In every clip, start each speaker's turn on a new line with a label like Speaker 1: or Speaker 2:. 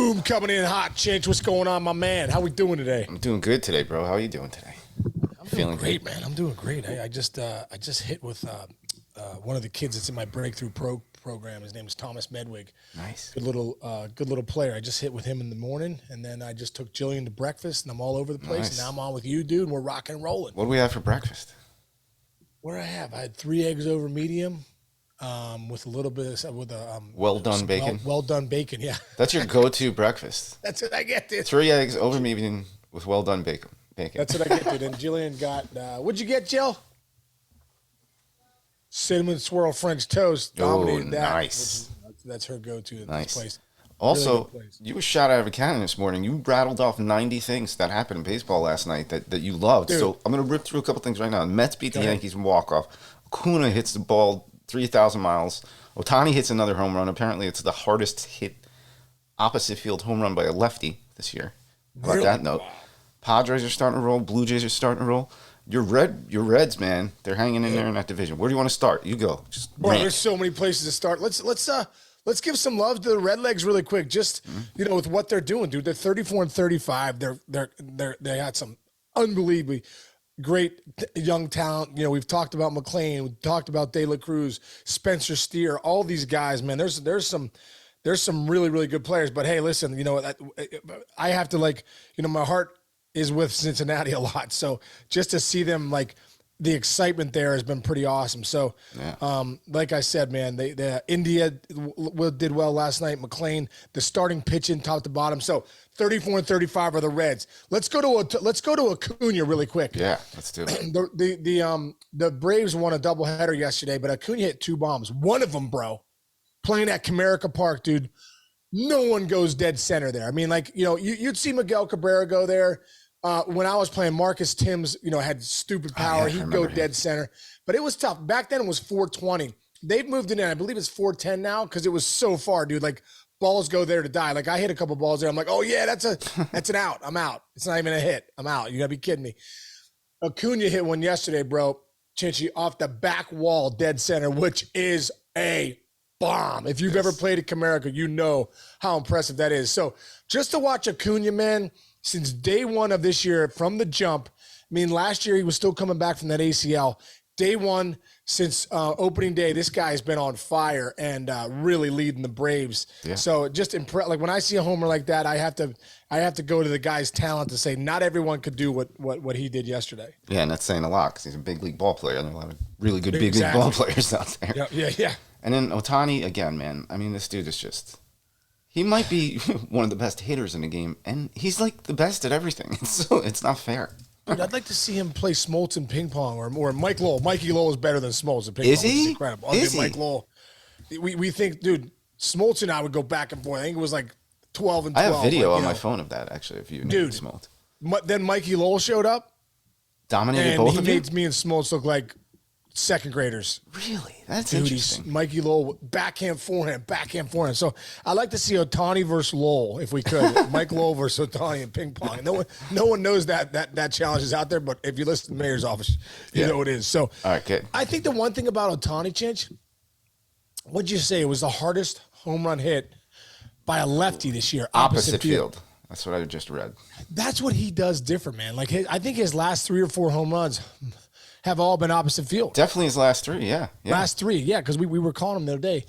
Speaker 1: Boom, coming in hot. Chinch, what's going on, my man? How we doing today?
Speaker 2: I'm doing good today, bro. How are you doing today?
Speaker 1: I'm feeling great, man. I'm doing great. I just hit with one of the kids that's in my breakthrough program. His name is Thomas Medwig.
Speaker 2: Nice.
Speaker 1: Good little player. I just hit with him in the morning, and then I just took Jillian to breakfast, and I'm all over the place.
Speaker 2: Nice.
Speaker 1: And now I'm on with you, dude, and we're rocking and rolling.
Speaker 2: What do we have for breakfast?
Speaker 1: What did I have? I had 3 eggs over medium, with a little bit of
Speaker 2: Well done bacon.
Speaker 1: Well done bacon, yeah.
Speaker 2: That's your go-to breakfast.
Speaker 1: That's what I get, dude.
Speaker 2: 3 eggs over medium with well done bacon.
Speaker 1: That's what I get, dude. And Jillian got what'd you get, Jill? Cinnamon swirl French toast. Dominated that.
Speaker 2: Nice.
Speaker 1: That's her go-to in
Speaker 2: Nice.
Speaker 1: this place.
Speaker 2: Also,
Speaker 1: Really place.
Speaker 2: you were shot out of a cannon this morning. You rattled off 90 things that happened in baseball last night that you loved.
Speaker 1: Dude.
Speaker 2: So I'm going to rip through a couple things right now. The Mets beat the
Speaker 1: ahead.
Speaker 2: Yankees in walk-off. Acuna hits the ball 3,000 miles. Ohtani hits another home run. Apparently, it's the hardest hit opposite field home run by a lefty this year. How about
Speaker 1: Really?
Speaker 2: that note? Padres are starting to roll. Blue Jays are starting to roll. Your Reds, man, they're hanging in there in that division. Where do you want to start? You go. Just
Speaker 1: Bro,
Speaker 2: rant.
Speaker 1: there's so many places to start. Let's give some love to the Redlegs really quick. Just with what they're doing, dude. They're 34-35. They had some unbelievably great young talent. We've talked about McLean, we've talked about De La Cruz, Spencer Steer, all these guys, man. There's some really, really good players. But hey, listen, I have to my heart is with Cincinnati a lot. So just to see them, the excitement there has been pretty awesome. So, like I said, man, the India did well last night. McLean, the starting pitching top to bottom. So 34-35 are the Reds. Let's go to Acuna really quick.
Speaker 2: Yeah, let's do it.
Speaker 1: The Braves won a doubleheader yesterday, but Acuna hit 2 bombs. One of them, bro, playing at Comerica Park, dude. No one goes dead center there. I mean, you'd see Miguel Cabrera go there. When I was playing, Marcus Timms, had stupid power. He'd go dead center. But it was tough. Back then it was 420. They've moved it in. I believe it's 410 now because it was so far, dude. Balls go there to die. I hit a couple balls there. I'm like, oh, yeah, that's an out. I'm out. It's not even a hit. I'm out. You got to be kidding me. Acuna hit one yesterday, bro. Chinchy off the back wall, dead center, which is a bomb. If you've ever played at Comerica, you know how impressive that is. So just to watch Acuna, man, since day one of this year, from the jump, last year he was still coming back from that ACL. Day one, since opening day, this guy has been on fire and really leading the Braves. Yeah. So just when I see a homer like that, I have to go to the guy's talent to say not everyone could do what he did yesterday.
Speaker 2: Yeah, and that's saying a lot because he's a big league ball player. There are a lot of really good big league ball players out there.
Speaker 1: Yeah. And
Speaker 2: then Ohtani, again, man, this dude is just... He might be one of the best hitters in the game, and he's the best at everything. So it's not fair.
Speaker 1: Dude, I'd like to see him play Smoltz in ping pong or Mike Lowell. Mikey Lowell is better than Smoltz in ping pong.
Speaker 2: Is he?
Speaker 1: Incredible.
Speaker 2: Is he?
Speaker 1: Mike Lowell. We think, dude, Smoltz and I would go back and forth. I think it was 12 and 12.
Speaker 2: I have video on my phone of that, actually, if you need Smoltz.
Speaker 1: Then Mikey Lowell showed up.
Speaker 2: Dominated both of you?
Speaker 1: He made me and Smoltz look like second graders.
Speaker 2: Really? That's interesting.
Speaker 1: Mikey Lowell, backhand, forehand. So I'd like to see Ohtani versus Lowell, if we could. Mike Lowell versus Ohtani in ping pong. No one knows that challenge is out there, but if you listen to the mayor's office, you know it is. So
Speaker 2: all right, good.
Speaker 1: I think the one thing about Ohtani, Chinch, what'd you say? It was the hardest home run hit by a lefty this year. Opposite field.
Speaker 2: That's what I just read.
Speaker 1: That's what he does different, man. I think his last 3 or 4 home runs have all been opposite field.
Speaker 2: Definitely his last 3, yeah.
Speaker 1: Last 3, yeah, because we were calling him the other day.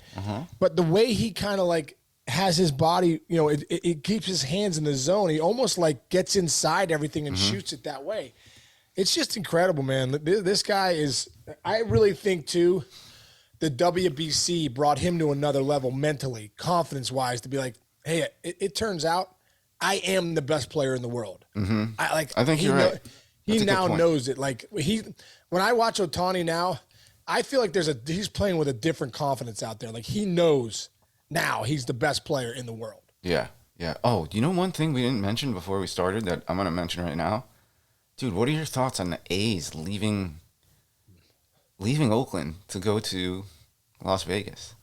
Speaker 1: But the way he kind of has his body, it keeps his hands in the zone. He almost gets inside everything and shoots it that way. It's just incredible, man. This guy is, I really think too, the WBC brought him to another level mentally, confidence-wise, to be like, hey, it turns out I am the best player in the world.
Speaker 2: I think you're right.
Speaker 1: He now knows it. When I watch Ohtani now, I feel like he's playing with a different confidence out there. He knows now he's the best player in the world.
Speaker 2: Yeah. Oh, one thing we didn't mention before we started that I'm going to mention right now? Dude, what are your thoughts on the A's leaving Oakland to go to Las Vegas?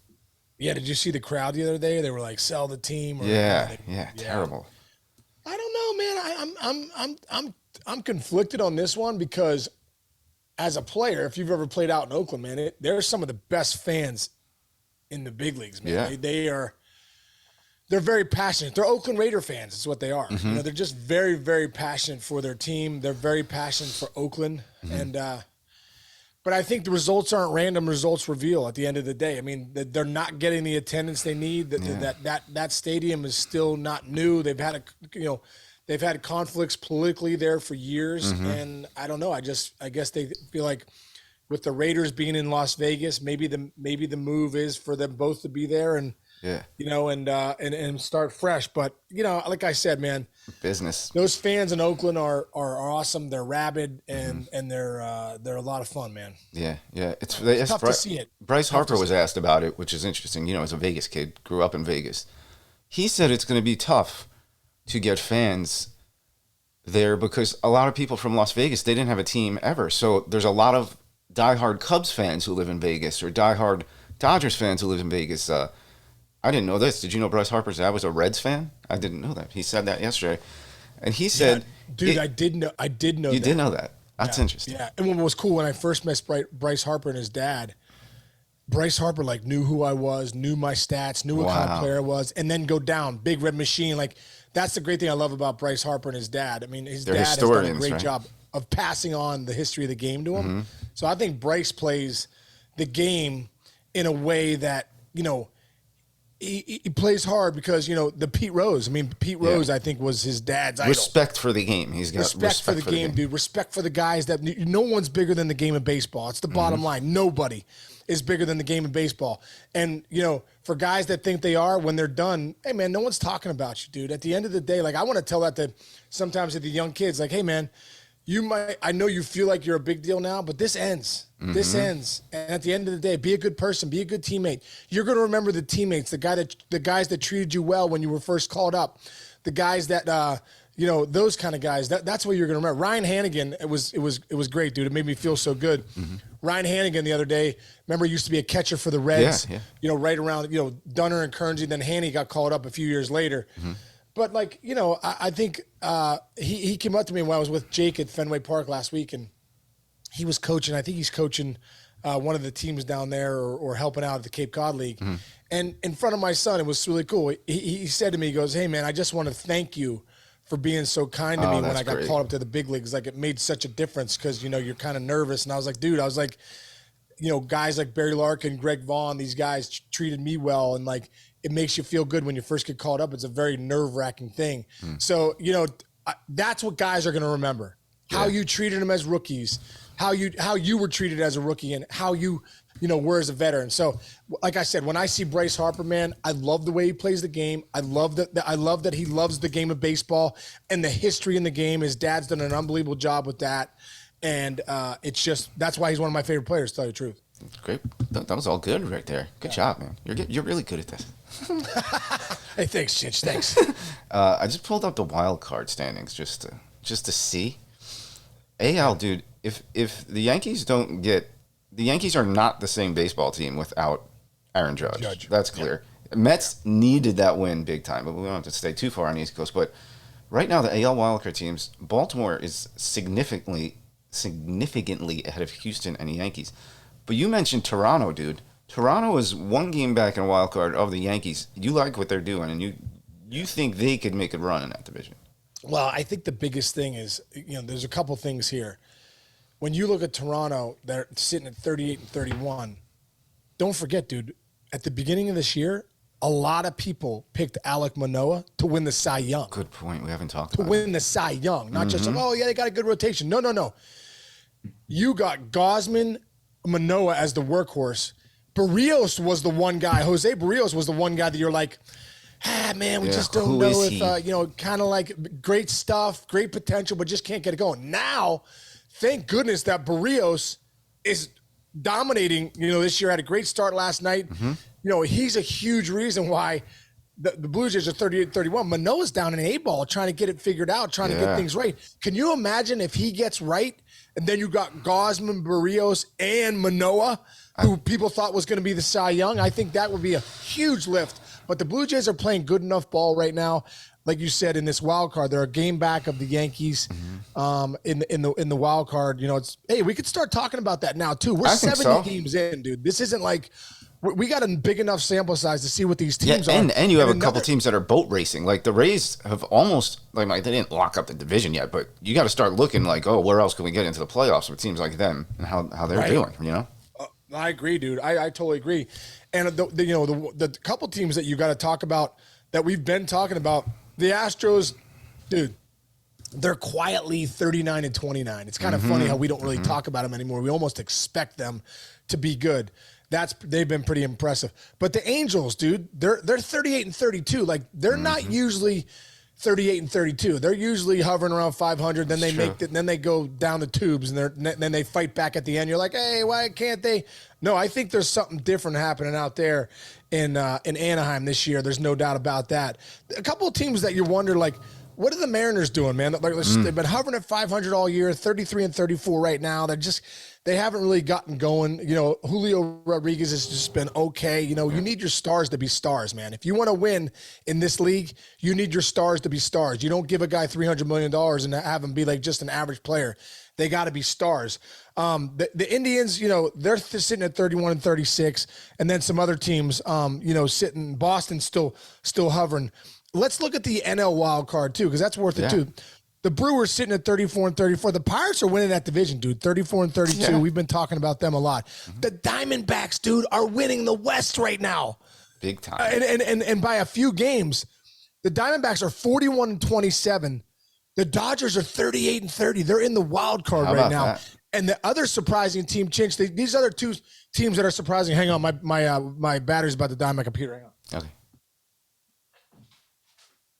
Speaker 1: Yeah, did you see the crowd the other day? They were like, sell the team.
Speaker 2: Terrible.
Speaker 1: I don't know, man. I'm conflicted on this one because as a player, if you've ever played out in Oakland, man, they're some of the best fans in the big leagues, man.
Speaker 2: Yeah.
Speaker 1: They are they're very passionate. They're Oakland Raider fans. Is what they are. You know, they're just very, very passionate for their team. They're very passionate for Oakland, and but I think the results aren't random. Results reveal at the end of the day. I mean, they're not getting the attendance they need. That stadium is still not new. They've had they've had conflicts politically there for years, and I don't know. I guess they feel like with the Raiders being in Las Vegas, maybe the move is for them both to be there and and start fresh. But like I said, man,
Speaker 2: business.
Speaker 1: Those fans in Oakland are awesome. They're rabid and they're a lot of fun, man.
Speaker 2: Yeah. It's
Speaker 1: tough to see it.
Speaker 2: Bryce Harper was asked about it, which is interesting. As a Vegas kid, grew up in Vegas. He said it's going to be tough to get fans there because a lot of people from Las Vegas, they didn't have a team ever. So there's a lot of diehard Cubs fans who live in Vegas or diehard Dodgers fans who live in Vegas. I didn't know this. Did you know Bryce Harper's dad was a Reds fan? I didn't know that. He said that yesterday. And he said...
Speaker 1: Yeah, dude, I did know that.
Speaker 2: You did know that? That's interesting.
Speaker 1: Yeah. And what was cool, when I first met Bryce Harper and his dad, Bryce Harper knew who I was, knew my stats, knew what kind of player I was, and then go down, big red machine. That's the great thing I love about Bryce Harper and his dad. I mean, his dad has done a great job of passing on the history of the game to him. So I think Bryce plays the game in a way that, he plays hard because, the Pete Rose. I mean, Pete Rose, I think, was his dad's idol.
Speaker 2: Respect for the game. He's got respect
Speaker 1: for the game, dude. Respect for the guys that no one's bigger than the game of baseball. It's the bottom line. Nobody is bigger than the game of baseball. And, for guys that think they are, when they're done, hey, man, no one's talking about you, dude. At the end of the day, I want to tell that sometimes to the young kids, hey, man, I know you feel like you're a big deal now, but this ends. This ends. And at the end of the day, be a good person, be a good teammate. You're going to remember the teammates, the guys that treated you well when you were first called up, the guys that, those kind of guys. That's what you're going to remember. Ryan Hannigan, it was great, dude. It made me feel so good. Ryan Hannigan the other day, remember, he used to be a catcher for the Reds. Yeah. Right around, Dunner and Kearnsey. Then Hanny got called up a few years later. But I think he came up to me when I was with Jake at Fenway Park last week, and he was coaching. I think he's coaching one of the teams down there or helping out at the Cape Cod League. And in front of my son, it was really cool. He said to me, he goes, "Hey, man, I just want to thank you for being so kind to me when I got called up to the big leagues. It made such a difference because, you're kind of nervous." And I was like, dude, guys like Barry Larkin, Greg Vaughn, these guys treated me well. And it makes you feel good when you first get called up. It's a very nerve-wracking thing. So, that's what guys are going to remember. How you treated them as rookies, how you were treated as a rookie, and how you were as a veteran. So, like I said, when I see Bryce Harper, man, I love the way he plays the game. I love that he loves the game of baseball and the history in the game. His dad's done an unbelievable job with that. And that's why he's one of my favorite players, to tell you the truth.
Speaker 2: Great. That was all good right there. Good job, man. You're really good at this.
Speaker 1: Hey, thanks, Chich. Thanks.
Speaker 2: I just pulled up the wild card standings just to see. AL, dude, if the Yankees don't get... The Yankees are not the same baseball team without Aaron Judge. That's clear. Yeah. Mets needed that win big time, but we don't have to stay too far on the East Coast. But right now, the AL wildcard teams, Baltimore is significantly ahead of Houston and the Yankees. But you mentioned Toronto, dude. Toronto is one game back in a wild card of the Yankees. You like what they're doing, and you think they could make a run in that division.
Speaker 1: Well, I think the biggest thing is, there's a couple things here. When you look at Toronto, they're sitting at 38 and 31. Don't forget, dude, at the beginning of this year, a lot of people picked Alek Manoah to win the Cy Young.
Speaker 2: Good point. We haven't talked about it.
Speaker 1: To win the Cy Young. Not just, they got a good rotation. No. You got Gausman, Manoah as the workhorse. Barrios was the one guy. Jose Barrios was the one guy that you're like, man, we just don't know if, kind of great stuff, great potential, but just can't get it going. Now, thank goodness that Barrios is dominating. This year, had a great start last night. He's a huge reason why the Blue Jays are 38-31. Manoah's down in an A-ball trying to get it figured out, trying to get things right. Can you imagine if he gets right and then you got Gausman, Barrios, and Manoah, who people thought was going to be the Cy Young? I think that would be a huge lift. But the Blue Jays are playing good enough ball right now. Like you said, in this wild card, they're a game back of the Yankees. In the wild card, we could start talking about that now too. We're 70 games in, dude. This isn't like we got a big enough sample size to see what these teams are.
Speaker 2: And you have a couple teams that are boat racing. Like the Rays have almost like they didn't lock up the division yet, but you got to start looking like, oh, where else can we get into the playoffs with teams like them and how they're doing? You know.
Speaker 1: I agree, dude. I totally agree. And the couple teams that you got to talk about that we've been talking about, the Astros, dude. They're quietly 39-29. It's kind of funny how we don't really talk about them anymore. We almost expect them to be good. They've been pretty impressive. But the Angels, dude, they're 38-32. Like they're not usually 38-32. They're usually hovering around 500. Then then they go down the tubes and then they fight back at the end. You're like, hey, why can't they? No, I think there's something different happening out there in Anaheim this year. There's no doubt about that. A couple of teams that you wonder like. What are the Mariners doing, man? Like they've been hovering at 500 all year, 33-34 right now. They haven't really gotten going. You know, Julio Rodriguez has just been okay. You know, you need your stars to be stars, man. If you want to win in this league, you need your stars to be stars. You don't give a guy $300 million and have him be like just an average player. They got to be stars. The Indians, you know, they're sitting at 31-36, and then some other teams, you know, sitting. Boston still hovering. Let's look at the NL wild card too, because that's worth it too. The Brewers sitting at 34-34. The Pirates are winning that division, dude. 34-32. Yeah. We've been talking about them a lot. The Diamondbacks, dude, are winning the West right now,
Speaker 2: big time.
Speaker 1: And by a few games, the Diamondbacks are 41-27. The Dodgers are 38-30. They're in the wild card right now. That? And the other surprising team, Chinch, these other two teams that are surprising. Hang on, my battery's about to die on my computer. Hang on.
Speaker 2: Okay.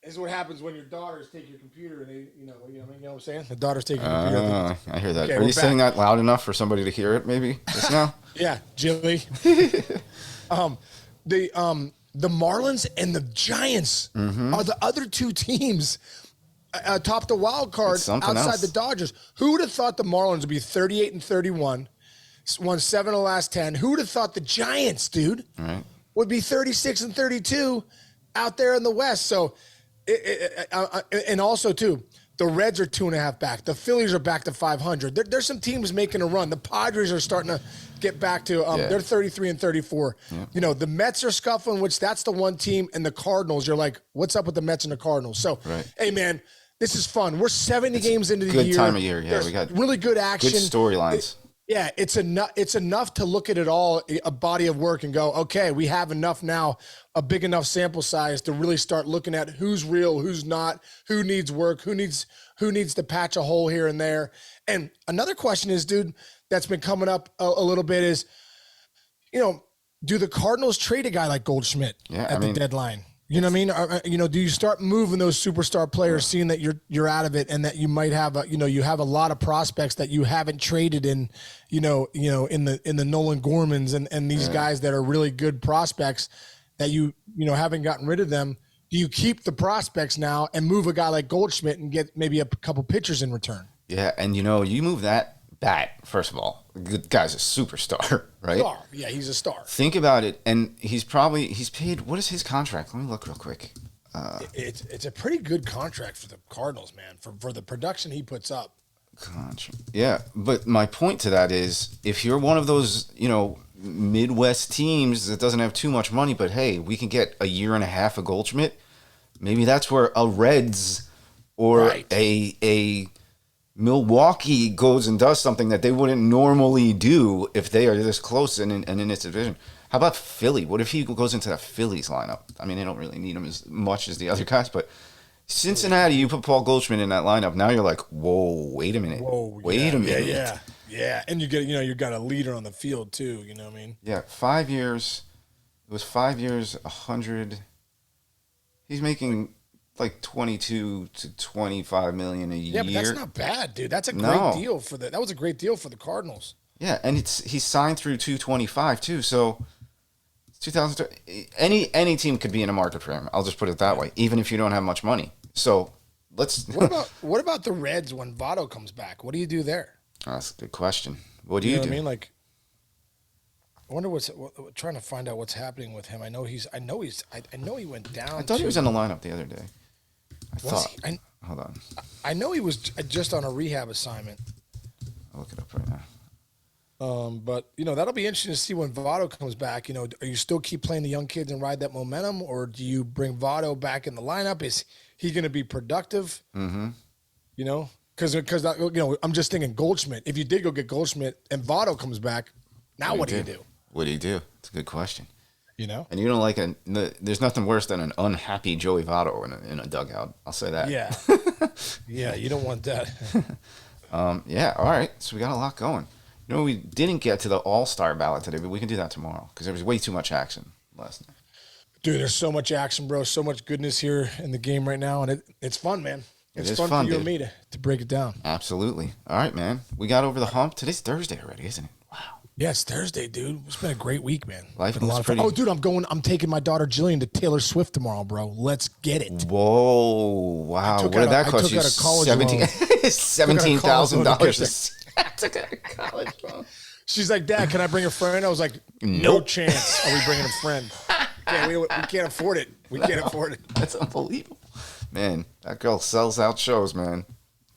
Speaker 1: This is what happens when your daughters take your computer and they, you know what I'm saying? The daughters take your computer.
Speaker 2: I hear that. Okay, are you saying that loud enough for somebody to hear it? Maybe just now.
Speaker 1: Yeah, Jilly. The Marlins and the Giants are the other two teams atop the wild card outside the Dodgers. Who would have thought the Marlins would be 38-31, won 7 of the last 10? Who would have thought the Giants, dude, would be 36-32 out there in the West? So. And also, too, the Reds are 2.5 back. The Phillies are back to 500. There's some teams making a run. The Padres are starting to get back to they're 33-34. Yeah. You know, the Mets are scuffling, which that's the one team, and the Cardinals, you're like, what's up with the Mets and the Cardinals? So, hey, man, this is fun. We're 70 games into the year.
Speaker 2: Good time of year. Yeah, we got
Speaker 1: really good action.
Speaker 2: Good storylines.
Speaker 1: Yeah, it's enough to look at it all, a body of work, and go, okay, we have enough now, a big enough sample size to really start looking at who's real, who's not, who needs work, who needs to patch a hole here and there. And another question is, dude, that's been coming up a little bit is, you know, do the Cardinals trade a guy like Goldschmidt at the deadline? You know what I mean? You know, do you start moving those superstar players, seeing that you're out of it, and that you might have you have a lot of prospects that you haven't traded in, in the Nolan Gormans and these guys that are really good prospects that you haven't gotten rid of them. Do you keep the prospects now and move a guy like Goldschmidt and get maybe a couple pitchers in return?
Speaker 2: Yeah, and you move that bat, first of all. The guy's a superstar, right?
Speaker 1: Star. Yeah, he's a star.
Speaker 2: Think about it, and he's paid, what is his contract? Let me look real quick.
Speaker 1: It's a pretty good contract for the Cardinals, man, for the production he puts up.
Speaker 2: Yeah, but my point to that is, if you're one of those, Midwest teams that doesn't have too much money, but hey, we can get a year and a half of Goldschmidt, maybe that's where a Reds or a Milwaukee goes and does something that they wouldn't normally do if they are this close and in this division. How about Philly? What if he goes into that Phillies lineup? I mean, they don't really need him as much as the other guys, but Cincinnati, you put Paul Goldschmidt in that lineup. Now you're like, whoa, wait a minute. Wait a minute.
Speaker 1: Yeah. And you get, you got a leader on the field too. You know what I mean?
Speaker 2: Yeah. 5 years. It was 5 years, 100. He's making like 22 to 25 million a year.
Speaker 1: Yeah, but that's not bad, dude. That's a great deal for that was a great deal for the Cardinals.
Speaker 2: Yeah, and he's signed through 225 too. So 2000, any team could be in a market for him. I'll just put it that way, even if you don't have much money. So let's.
Speaker 1: What about the Reds when Votto comes back? What do you do there?
Speaker 2: That's a good question. What do you do?
Speaker 1: What I mean, like, I wonder trying to find out what's happening with him. I know he went down.
Speaker 2: I thought he was in the lineup the other day. Hold on.
Speaker 1: I know he was just on a rehab assignment.
Speaker 2: I'll look it up right now.
Speaker 1: But that'll be interesting to see when Votto comes back. Are you still keep playing the young kids and ride that momentum, or do you bring Votto back in the lineup? Is he going to be productive?
Speaker 2: Mm-hmm.
Speaker 1: Because I'm just thinking Goldschmidt. If you did go get Goldschmidt and Votto comes back, now what do you do?
Speaker 2: What do you do? It's a good question.
Speaker 1: And
Speaker 2: you don't like there's nothing worse than an unhappy Joey Votto in a dugout. I'll say that.
Speaker 1: Yeah. Yeah, you don't want that.
Speaker 2: Yeah, all right. So we got a lot going. We didn't get to the All-Star ballot today, but we can do that tomorrow because there was way too much action last night.
Speaker 1: Dude, there's so much action, bro. So much goodness here in the game right now, and it's fun, man. It's fun for you and me to break it down.
Speaker 2: Absolutely. All right, man. We got over the hump. Today's Thursday already, isn't it? Wow.
Speaker 1: Yeah, it's Thursday, dude. It's been a great week, man.
Speaker 2: Life
Speaker 1: been a lot of fun. Oh, dude, I'm taking my daughter Jillian to Taylor Swift tomorrow, bro. Let's get it.
Speaker 2: Whoa, wow. What did that cost you? $17,000. I took out a college loan.
Speaker 1: She's like, Dad, can I bring a friend? I was like, no chance are we bringing a friend. Yeah, we can't afford it. We can't afford it.
Speaker 2: That's unbelievable. Man, that girl sells out shows, man.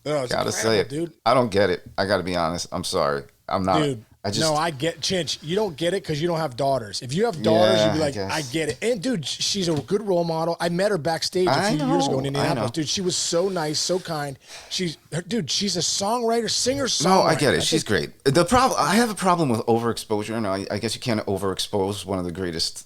Speaker 1: Oh,
Speaker 2: gotta say it,
Speaker 1: dude.
Speaker 2: I don't get it. I gotta be honest. I'm sorry. I'm not.
Speaker 1: Dude, I get Chinch. You don't get it because you don't have daughters. If you have daughters, you'd be like, I get it. And dude, she's a good role model. I met her backstage a few years ago in Indianapolis. Dude, she was so nice, so kind. She's a songwriter, singer-songwriter.
Speaker 2: No, I get it. She's great. I have a problem with overexposure, and I guess you can't overexpose one of the greatest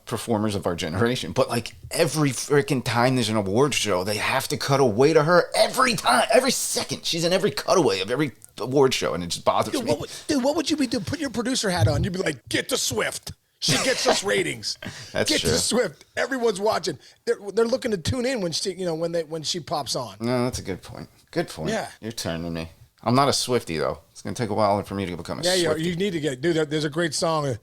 Speaker 2: performers of our generation. But like every freaking time there's an award show, they have to cut away to her every time, every second. She's in every cutaway of every award show, and it just bothers me.
Speaker 1: What would you be doing? Put your producer hat on. You'd be like, get to Swift. She gets us ratings.
Speaker 2: That's
Speaker 1: get
Speaker 2: true.
Speaker 1: to Swift. Everyone's watching. They're looking to tune in when she pops on.
Speaker 2: No, that's a good point. Good point.
Speaker 1: Yeah.
Speaker 2: You're turning me. I'm not a Swiftie though. It's gonna take a while for me to become a Swiftie.
Speaker 1: Yeah, you need to get it. Dude, there's a great song.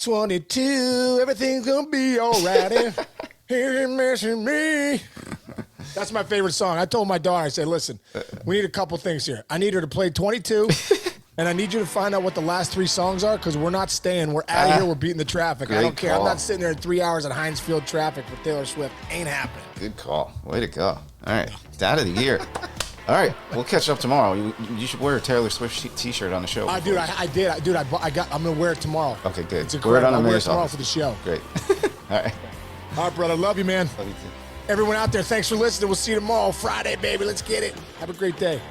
Speaker 1: 22, everything's gonna be all right. Here you missing me. That's my favorite song. I told my daughter, I said, listen, we need a couple things here. I need her to play 22, and I need you to find out what the last 3 songs are, because we're not staying. We're out of here. We're beating the traffic. I don't care.
Speaker 2: Call.
Speaker 1: I'm not sitting there in 3 hours in Heinz Field traffic with Taylor Swift. Ain't happening.
Speaker 2: Good call. Way to go. All right. Dad of the year. All right, we'll catch up tomorrow. You should wear a Taylor Swift T-shirt on the show.
Speaker 1: Dude, I did. Dude, I'm gonna wear it tomorrow.
Speaker 2: Okay, good.
Speaker 1: It's
Speaker 2: wear it on the
Speaker 1: mayor's tomorrow for the show.
Speaker 2: Great. All right.
Speaker 1: All right, brother. Love you, man.
Speaker 2: Love you too.
Speaker 1: Everyone out there, thanks for listening. We'll see you tomorrow, Friday, baby. Let's get it. Have a great day.